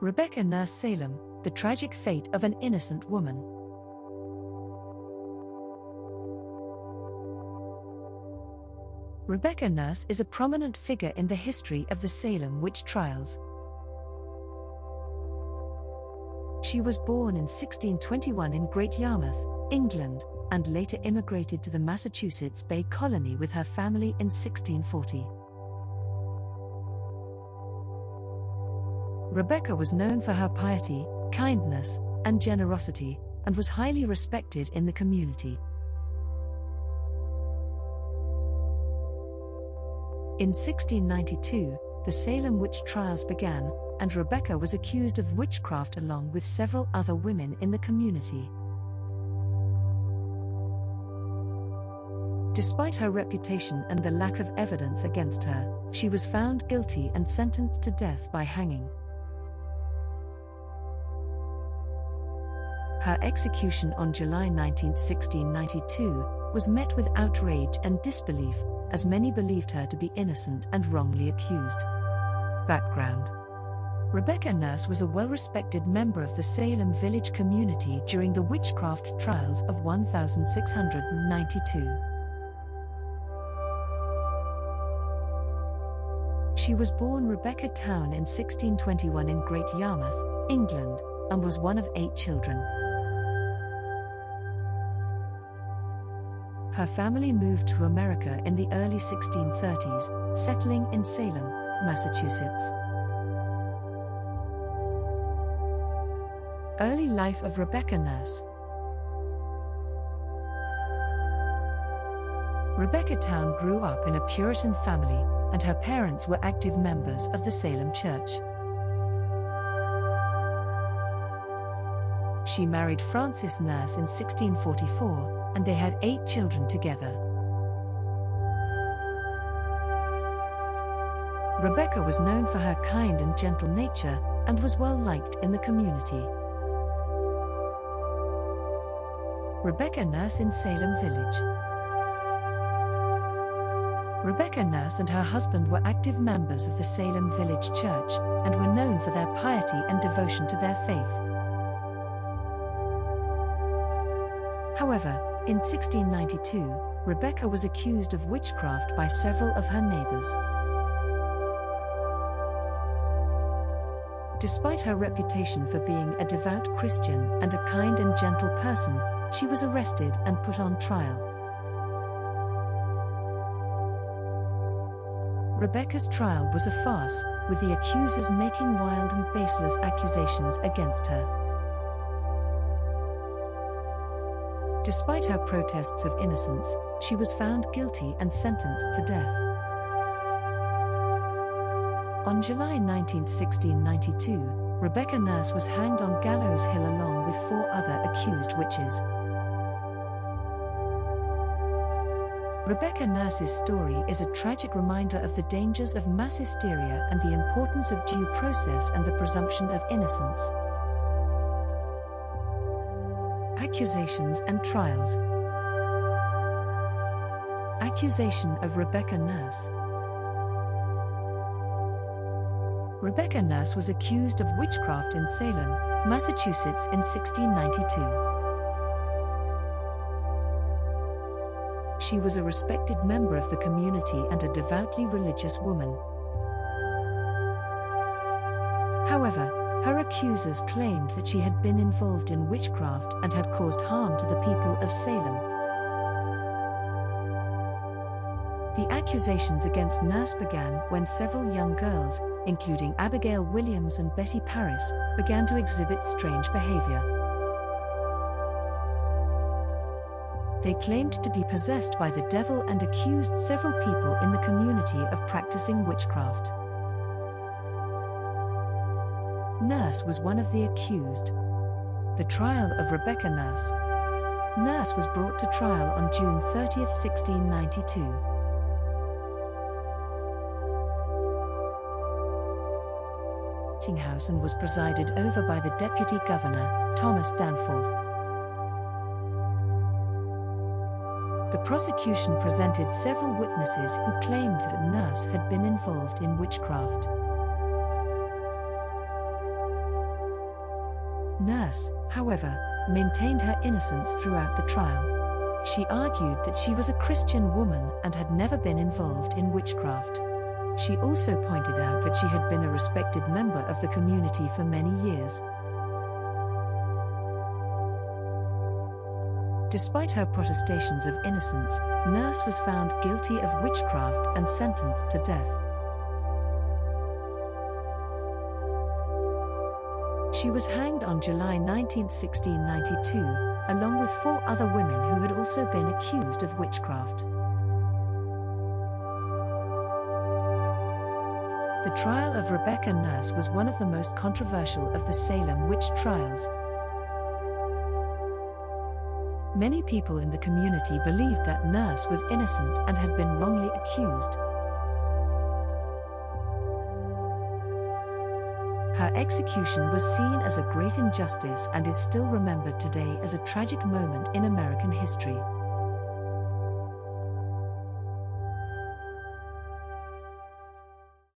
Rebecca Nurse Salem, the tragic fate of an innocent woman. Rebecca Nurse is a prominent figure in the history of the Salem Witch Trials. She was born in 1621 in Great Yarmouth, England, and later immigrated to the Massachusetts Bay Colony with her family in 1640. Rebecca was known for her piety, kindness, and generosity, and was highly respected in the community. In 1692, the Salem Witch Trials began, and Rebecca was accused of witchcraft along with several other women in the community. Despite her reputation and the lack of evidence against her, she was found guilty and sentenced to death by hanging. Her execution on July 19, 1692, was met with outrage and disbelief, as many believed her to be innocent and wrongly accused. Background: Rebecca Nurse was a well-respected member of the Salem Village community during the witchcraft trials of 1692. She was born Rebecca Towne in 1621 in Great Yarmouth, England, and was one of 8 children. Her family moved to America in the early 1630s, settling in Salem, Massachusetts. Early life of Rebecca Nurse. Rebecca Towne grew up in a Puritan family, and her parents were active members of the Salem Church. She married Francis Nurse in 1644, and they had 8 children together. Rebecca was known for her kind and gentle nature, and was well liked in the community. Rebecca Nurse in Salem Village. Rebecca Nurse and her husband were active members of the Salem Village Church, and were known for their piety and devotion to their faith. However, in 1692, Rebecca was accused of witchcraft by several of her neighbors. Despite her reputation for being a devout Christian and a kind and gentle person, she was arrested and put on trial. Rebecca's trial was a farce, with the accusers making wild and baseless accusations against her. Despite her protests of innocence, she was found guilty and sentenced to death. On July 19, 1692, Rebecca Nurse was hanged on Gallows Hill along with 4 other accused witches. Rebecca Nurse's story is a tragic reminder of the dangers of mass hysteria and the importance of due process and the presumption of innocence. Accusations and trials. Accusation of Rebecca Nurse. Rebecca Nurse was accused of witchcraft in Salem, Massachusetts in 1692. She was a respected member of the community and a devoutly religious woman. However, her accusers claimed that she had been involved in witchcraft and had caused harm to the people of Salem. The accusations against Nurse began when several young girls, including Abigail Williams and Betty Paris, began to exhibit strange behavior. They claimed to be possessed by the devil and accused several people in the community of practicing witchcraft. Nurse was one of the accused. The trial of Rebecca Nurse. Nurse was brought to trial on June 30, 1692. House and was presided over by the Deputy Governor, Thomas Danforth. The prosecution presented several witnesses who claimed that Nurse had been involved in witchcraft. Nurse, however, maintained her innocence throughout the trial. She argued that she was a Christian woman and had never been involved in witchcraft. She also pointed out that she had been a respected member of the community for many years. Despite her protestations of innocence, Nurse was found guilty of witchcraft and sentenced to death. She was hanged on July 19, 1692, along with 4 other women who had also been accused of witchcraft. The trial of Rebecca Nurse was one of the most controversial of the Salem Witch Trials. Many people in the community believed that Nurse was innocent and had been wrongly accused. Her execution was seen as a great injustice and is still remembered today as a tragic moment in American history.